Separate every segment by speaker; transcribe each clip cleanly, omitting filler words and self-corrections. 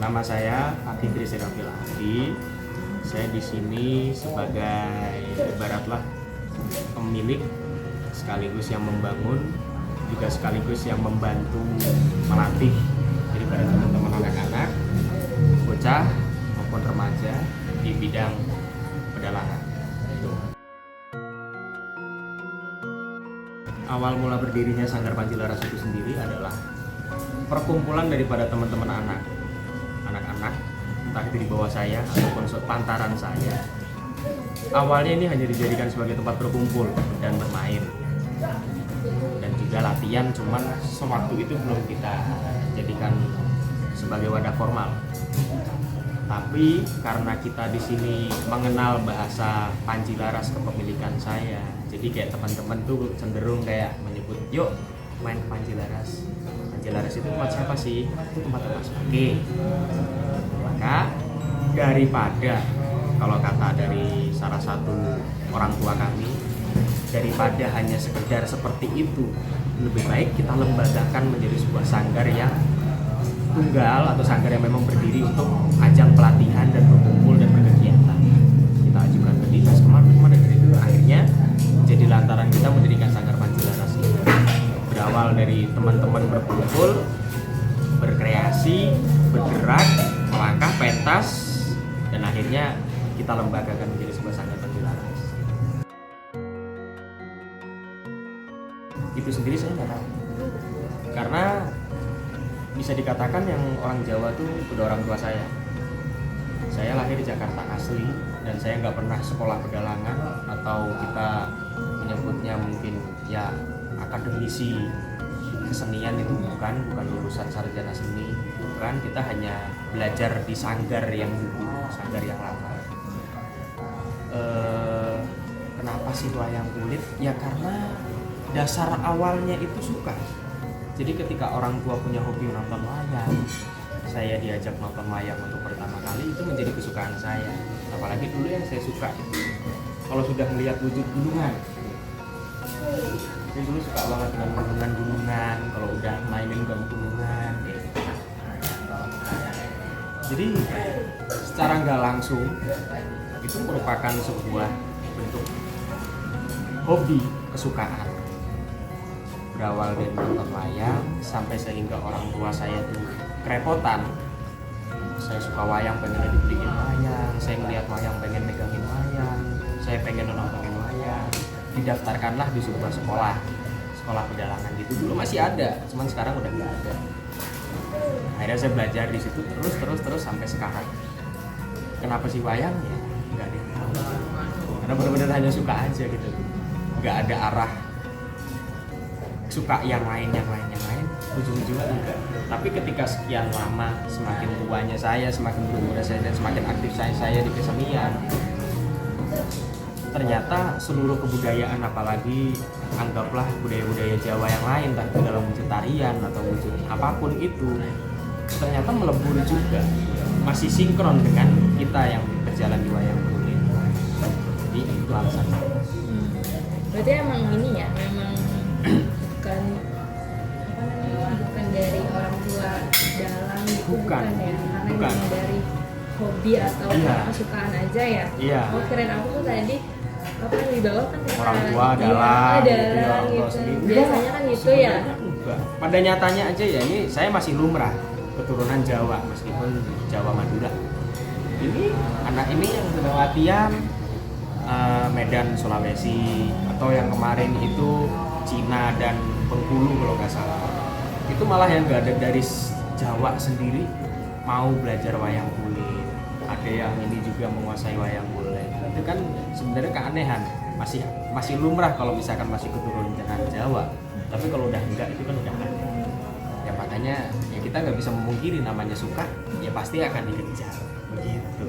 Speaker 1: Nama saya Aki Krisirafil Hadi. Saya di sini sebagai ibaratlah pemilik, sekaligus yang membangun, juga sekaligus yang membantu melatih daripada teman-teman anak-anak, bocah maupun remaja di bidang pedalangan. Awal mula berdirinya Sanggar Panjilaras itu sendiri adalah perkumpulan daripada teman-teman anak-anak, entah itu di bawah saya ataupun pantaran saya. Awalnya ini hanya dijadikan sebagai tempat berkumpul dan bermain, dan juga latihan, cuman sewaktu itu belum kita jadikan sebagai wadah formal. Tapi karena kita di sini mengenal bahasa Panjilaras kepemilikan saya, jadi kayak teman-teman tuh cenderung kayak menyebut, yuk main ke Panjilaras. Panjilaras itu tempat siapa sih? Itu tempat Mas Pake. Maka daripada, kalau kata dari salah satu orang tua kami, daripada hanya sekedar seperti itu, lebih baik kita lembagakan menjadi sebuah sanggar yang tunggal atau sanggar yang memang berdiri untuk ajang pelatihan dan berkumpul dan berkegiatan. Kita ajukan ke dinas kemana-mana, dari itu akhirnya jadi lantaran kita mendirikan Sanggar Panjilaras ini. Berawal dari teman-teman berkumpul, berkreasi, bergerak, melangkah, pentas, dan akhirnya kita lembagakan menjadi sebuah Sanggar Panjilaras. Itu sendiri saya nggak tahu, karena bisa dikatakan yang orang Jawa tuh udah orang tua saya. Saya lahir di Jakarta asli, dan saya nggak pernah sekolah pedalangan, atau kita menyebutnya mungkin ya akademisi kesenian, itu bukan lulusan sarjana seni, bukan. Kita hanya belajar di sanggar yang dulu, sanggar yang lama. Kenapa sih wayang kulit? Ya karena dasar awalnya itu suka. Jadi ketika orang tua punya hobi nonton wayang, saya diajak nonton wayang untuk pertama kali, itu menjadi kesukaan saya. Apalagi dulu yang saya suka itu kalau sudah melihat wujud gunungan. Saya dulu suka banget dengan gunungan, kalau udah mainin gunungan. Jadi secara nggak langsung itu merupakan sebuah bentuk hobi, kesukaan. Berawal dari nonton wayang sampai sehingga orang tua saya tuh kerepotan. Saya suka wayang, pengen dibeliin wayang. Saya melihat wayang, pengen megangin wayang. Saya pengen nontonin wayang. Didaftarkanlah di sebuah sekolah pedalangan gitu. Dulu masih ada, cuman sekarang udah nggak ada. Akhirnya saya belajar di situ terus sampai sekarang. Kenapa sih wayang? Ya nggak ada yang tahu. Karena benar-benar hanya suka aja gitu. Nggak ada arah suka yang lain, ujung-ujungnya enggak. Tapi ketika sekian lama, semakin tuanya saya, semakin berumur saya, dan semakin aktif saya di kesenian, ternyata seluruh kebudayaan, apalagi anggaplah budaya-budaya Jawa yang lain, entah itu dalam wujud tarian atau wujud apapun itu, ternyata melebur juga, masih sinkron dengan kita yang berjalan di wayang kulit. Jadi itu alasannya.
Speaker 2: Berarti emang ini ya, memang bukan dari orang tua dalang gitu, bukan ya, karena memang dari hobi atau kesukaan aja ya.
Speaker 1: Iya.
Speaker 2: Oh keren, aku tuh tadi apa yang dibawa kan
Speaker 1: orang tua dalang
Speaker 2: gitu. Biasanya kan gitu ya.
Speaker 1: Enggak. Pada nyatanya aja ya, ini saya masih lumrah keturunan Jawa meskipun Jawa Madura. Ini anak ini yang sedang latihan Medan Sulawesi, atau yang kemarin itu Cina dan Bengkulu kalau nggak salah. Itu malah yang nggak ada dari Jawa sendiri mau belajar wayang kulit. Ada yang ini juga menguasai wayang kulit. Itu kan sebenarnya keanehan. Masih lumrah kalau misalkan masih keturunan Jawa. Tapi kalau udah enggak, itu kan udah aneh. Ya makanya ya kita nggak bisa memungkiri, namanya suka ya pasti akan dikejar begitu.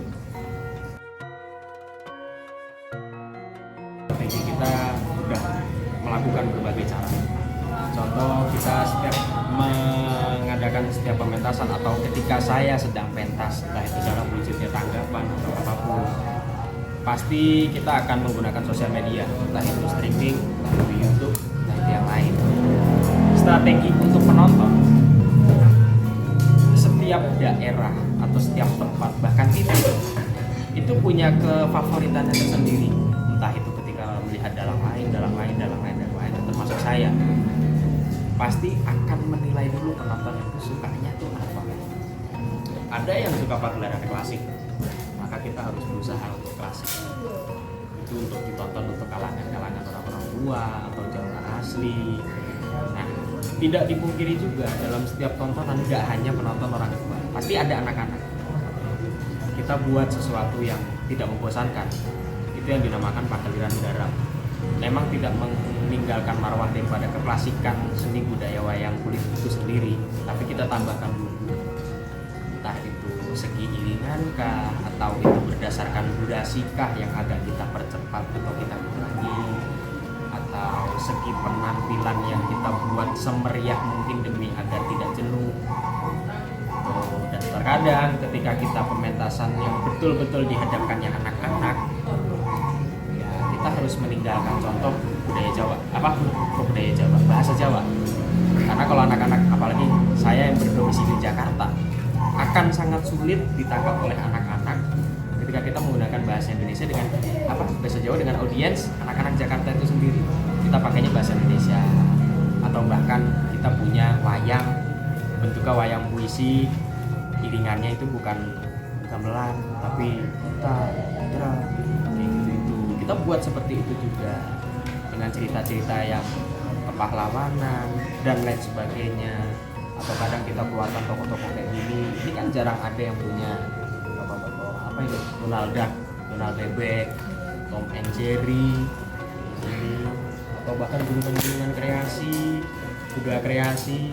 Speaker 1: Strategi kita udah melakukan berbagai cara. Contoh, kita setiap mengadakan setiap pementasan, atau ketika saya sedang pentas, entah itu dalam wujudnya tanggapan atau apapun, pasti kita akan menggunakan sosial media, entah itu streaming, entah itu YouTube, entah itu yang lain. Strategi untuk penonton, setiap setiap daerah atau setiap tempat, bahkan itu punya kefavoritannya tersendiri. Entah itu ketika melihat dalang lain, termasuk saya, pasti akan menilai dulu penonton itu sukanya tuh apa. Ada yang suka pagelaran klasik, maka kita harus berusaha untuk klasik. Itu untuk ditonton untuk kalangan-kalangan orang-orang tua atau jamaah asli. Nah, tidak dipungkiri juga dalam setiap tontonan tidak hanya penonton orang tua, pasti ada anak-anak. Kita buat sesuatu yang tidak membosankan, itu yang dinamakan pagelaran daram. Memang tidak meninggalkan marwah daripada keklasikan seni budaya wayang kulit itu sendiri, tapi kita tambahkan bumbu, entah itu segi iringan kah, atau itu berdasarkan durasi kah yang agak kita percepat atau kita kurangi, atau segi penampilan yang kita buat semeriah mungkin demi agar tidak jenuh. Dan terkadang ketika kita pementasan yang betul-betul dihadapkannya anak-anak, ya kita harus meninggalkan contoh budaya Jawa, budaya Jawa, bahasa Jawa. Karena kalau anak-anak, apalagi saya yang berdomisili di Jakarta, akan sangat sulit ditangkap oleh anak-anak ketika kita menggunakan bahasa Indonesia dengan bahasa Jawa dengan audiens anak-anak Jakarta itu sendiri. Kita pakainya bahasa Indonesia, atau bahkan kita punya wayang bentuknya wayang puisi, iringannya itu bukan gamelan tapi gitar, kayak gitu. Kita buat seperti itu juga dengan cerita-cerita yang kepahlawanan dan lain sebagainya. Atau kadang kita buatan tokoh-tokoh kayak gini, ini kan jarang ada yang punya tokoh-tokoh Donald Duck, Donald Bebek, Tom and Jerry, atau bahkan gulungan-gulungan kreasi, kuda kreasi.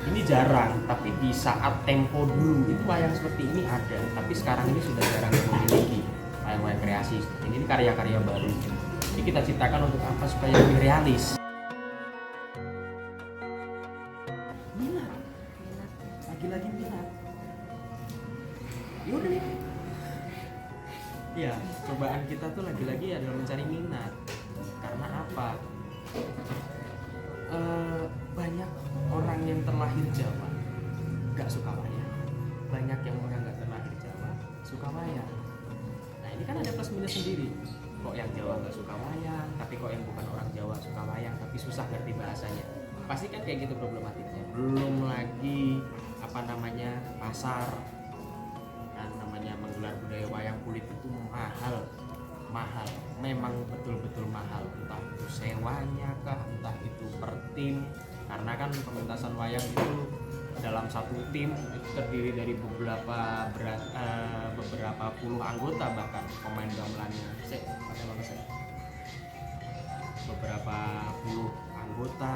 Speaker 1: Ini jarang, tapi di saat tempo dulu itu wayang seperti ini ada, tapi sekarang ini sudah jarang dimiliki wayang-wayang kreasi. Ini karya-karya baru. Ini kita ciptakan untuk apa? Supaya lebih realis. Lagi-lagi minat. Yaudah nih. Ya, cobaan kita tuh lagi-lagi adalah mencari minat. Karena apa? Banyak orang yang terlahir Jawa gak suka wayang, banyak yang orang gak terlahir Jawa suka wayang. Nah ini kan ada plus minus sendiri. Kok yang Jawa gak suka wayang, tapi kok yang bukan orang Jawa suka wayang tapi susah ngerti bahasanya. Pasti kan kayak gitu problematiknya. Belum lagi pasar. Nah, namanya menggelar budaya wayang kulit itu mahal, memang betul-betul mahal, entah itu sewanya kah, entah itu per tim, karena kan pementasan wayang itu dalam satu tim itu terdiri dari beberapa puluh anggota, bahkan pemain gamelannya beberapa puluh anggota,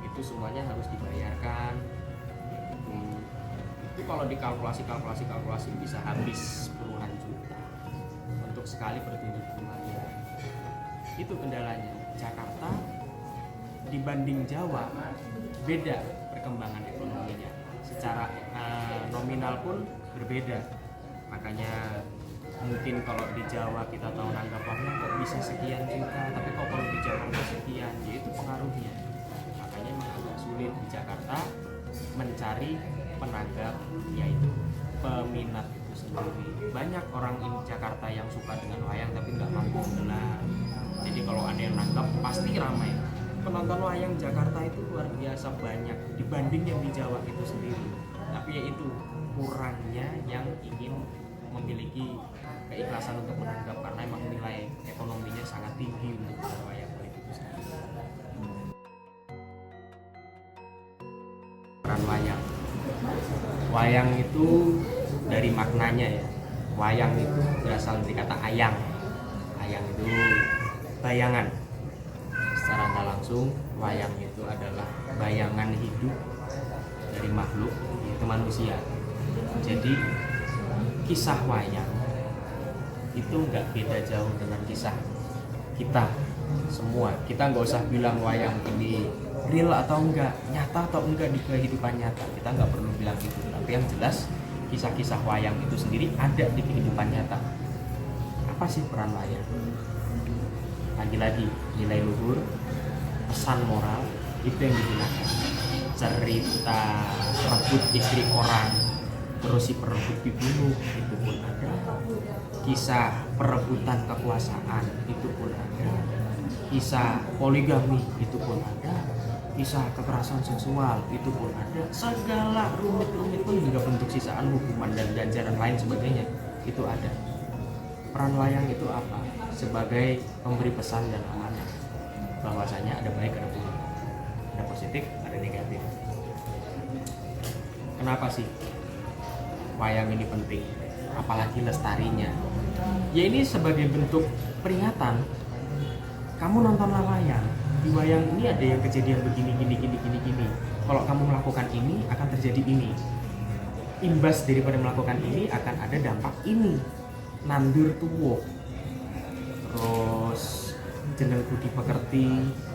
Speaker 1: itu semuanya harus dibayarkan. Itu kalau dikalkulasi bisa habis puluhan juta untuk sekali pertunjukan wayang. Itu kendalanya. Jakarta dibanding Jawa beda perkembangan ekonominya, secara nominal pun berbeda. Makanya mungkin kalau di Jawa kita tahu nanggap wayang kok bisa sekian juta, tapi kok kalau di Jakarta sekian, yaitu pengaruhnya. Makanya memang agak sulit di Jakarta mencari penanggap, yaitu peminat itu sendiri. Banyak orang di Jakarta yang suka dengan wayang tapi nggak mampu menggelar. Jadi kalau ada yang nanggap pasti ramai. Penonton wayang Jakarta itu luar biasa banyak dibanding yang di Jawa itu sendiri. Tapi yaitu kurangnya yang ingin memiliki keikhlasan untuk menanggap, karena emang nilai ekonominya sangat tinggi untuk wayang kulit itu sendiri. Peran wayang itu dari maknanya ya. Wayang itu berasal dari kata ayang. Ayang itu bayangan. Secara nggak langsung, wayang itu adalah bayangan hidup dari makhluk, yaitu manusia. Jadi kisah wayang itu nggak beda jauh dengan kisah kita semua. Kita nggak usah bilang wayang ini real atau enggak, nyata atau enggak di kehidupan nyata. Kita nggak perlu bilang itu. Tapi yang jelas kisah-kisah wayang itu sendiri ada di kehidupan nyata. Apa sih peran wayang? Lagi-lagi nilai luhur, pesan moral itu yang digunakan. Cerita rebut istri orang terus si perebut dibunuh itu pun ada, kisah perebutan kekuasaan itu pun ada, kisah poligami itu pun ada, kisah kekerasan seksual itu pun ada, segala rumit-rumit pun juga bentuk sisaan hukuman dan ganjaran lain sebagainya itu ada. Peran wayang itu apa? Sebagai pemberi pesan dan amanah bahwasanya ada baik ada buruk, ada positif ada negatif. Kenapa sih wayang ini penting, apalagi lestarinya? Ya ini sebagai bentuk peringatan. Kamu nontonlah wayang, di wayang ini ada yang kejadian begini gini. Kalau kamu melakukan ini akan terjadi ini. Imbas daripada melakukan ini akan ada dampak ini. Nandur tuwo. Terus jeneng budi pekerti,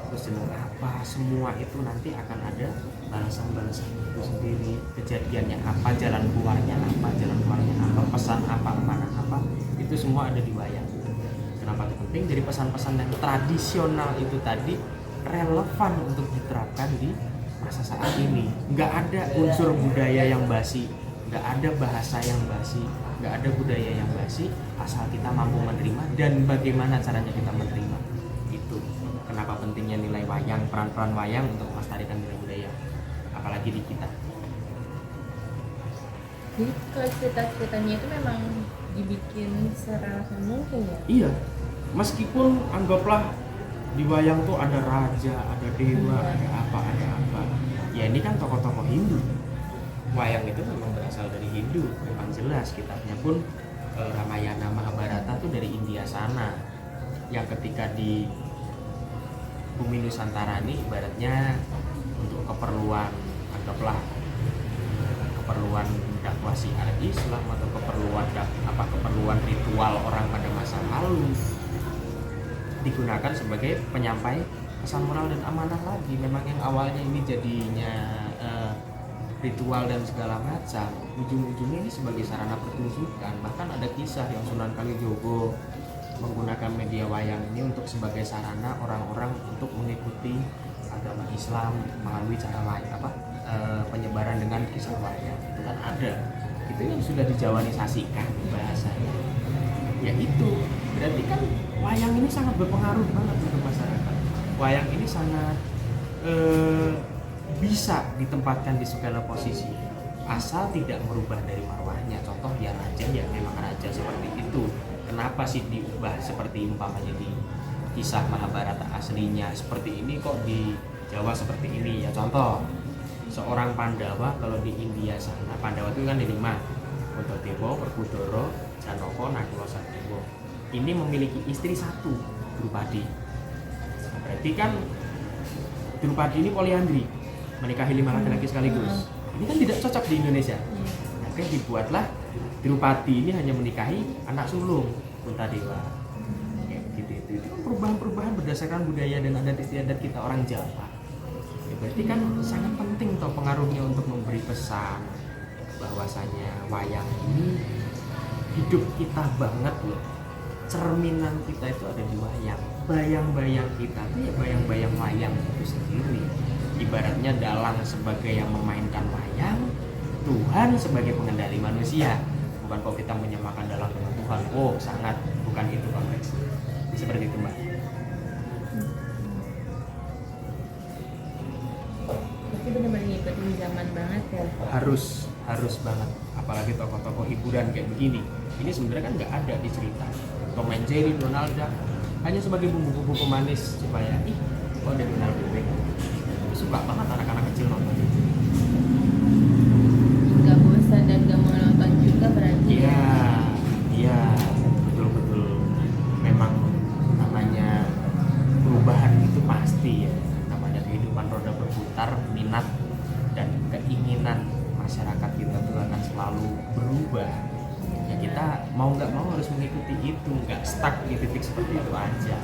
Speaker 1: terus jeneng apa, semua itu nanti akan ada balasan-balasan itu sendiri. Kejadiannya apa, jalan keluarnya apa, pesan apa, amanah apa, itu semua ada di wayang. Kenapa itu penting? Jadi pesan-pesan yang tradisional itu tadi relevan untuk diterapkan di masa saat ini. Nggak ada unsur budaya yang basi, nggak ada bahasa yang basi, nggak ada budaya yang basi, asal kita mampu menerima dan bagaimana caranya kita menerima. Itu kenapa pentingnya nilai wayang, peran-peran wayang untuk melestarikan nilai budaya, apalagi di kita.
Speaker 2: Jadi kalau cerita-ceritanya itu memang dibikin serasa mungkin ya?
Speaker 1: Iya, meskipun anggaplah di wayang tuh ada raja, ada dewa, ada apa. Ya ini kan tokoh-tokoh Hindu. Wayang itu memang berasal dari Hindu, memang jelas kitabnya pun Ramayana Mahabharata tuh dari India sana. Yang ketika di bumi Nusantara ini ibaratnya untuk keperluan, anggaplah keperluan dakwah syiar Islam atau keperluan ritual orang pada masa lalu digunakan sebagai penyampai pesan moral dan amanah lagi. Memang yang awalnya ini jadinya ritual dan segala macam, ujung-ujungnya ini sebagai sarana pertunjukan. Bahkan ada kisah yang Sunan Kalijogo menggunakan media wayang ini untuk sebagai sarana orang-orang untuk mengikuti agama Islam melalui cara penyebaran dengan kisah wayang. Itu kan ada, itu yang sudah dijawanisasikan bahasanya. Ya itu berarti kan wayang ini sangat berpengaruh banget untuk masyarakat. Wayang ini sangat bisa ditempatkan di segala posisi asal tidak merubah dari marwahnya. Contoh dia raja, ya memang raja seperti itu. Kenapa sih diubah seperti umpamanya di kisah Mahabharata aslinya seperti ini, kok di Jawa seperti ini? Ya contoh, seorang Pandawa kalau di India sana, Pandawa itu kan ada 5, Kuntadewa, Werkudara, Janaka, Nakula, Sadewa. Ini memiliki istri 1, Drupadi. Berarti kan Drupadi ini poliandri, menikahi 5 laki-laki sekaligus. Ini kan tidak cocok di Indonesia. Maka dibuatlah Drupadi ini hanya menikahi anak sulung Kuntadewa. Itu kan perubahan-perubahan berdasarkan budaya dan adat istiadat kita orang Jawa. Ya, berarti kan sangat penting toh pengaruhnya untuk memberi pesan bahwasanya wayang ini hidup kita banget loh. Cerminan kita itu ada di wayang. Bayang-bayang kita itu ya bayang-bayang wayang itu sendiri. Ibaratnya dalang sebagai yang memainkan wayang, Tuhan sebagai pengendali manusia. Bukan kalau kita menyamakan dalang dengan Tuhan. Oh, sangat bukan itu konteks. Seperti itu, Mbak.
Speaker 2: Tapi benar-benar ngikutin zaman banget ya.
Speaker 1: Harus banget. Apalagi tokoh-tokoh hiburan kayak begini. Ini sebenarnya kan nggak ada di cerita. Tom and Jerry, Donald Duck, hanya sebagai bumbu-bumbu pemanis supaya kok ada Donald Bebek. Suka banget anak-anak kecil nonton itu.
Speaker 2: Gak bosan dan gak mau nonton juga berarti.
Speaker 1: Iya, betul. Memang namanya perubahan itu pasti ya. Namanya kehidupan roda berputar, minat dan keinginan masyarakat kita itu akan selalu berubah. Ya kita mau nggak mau harus mengikuti itu, nggak stuck di titik seperti itu aja.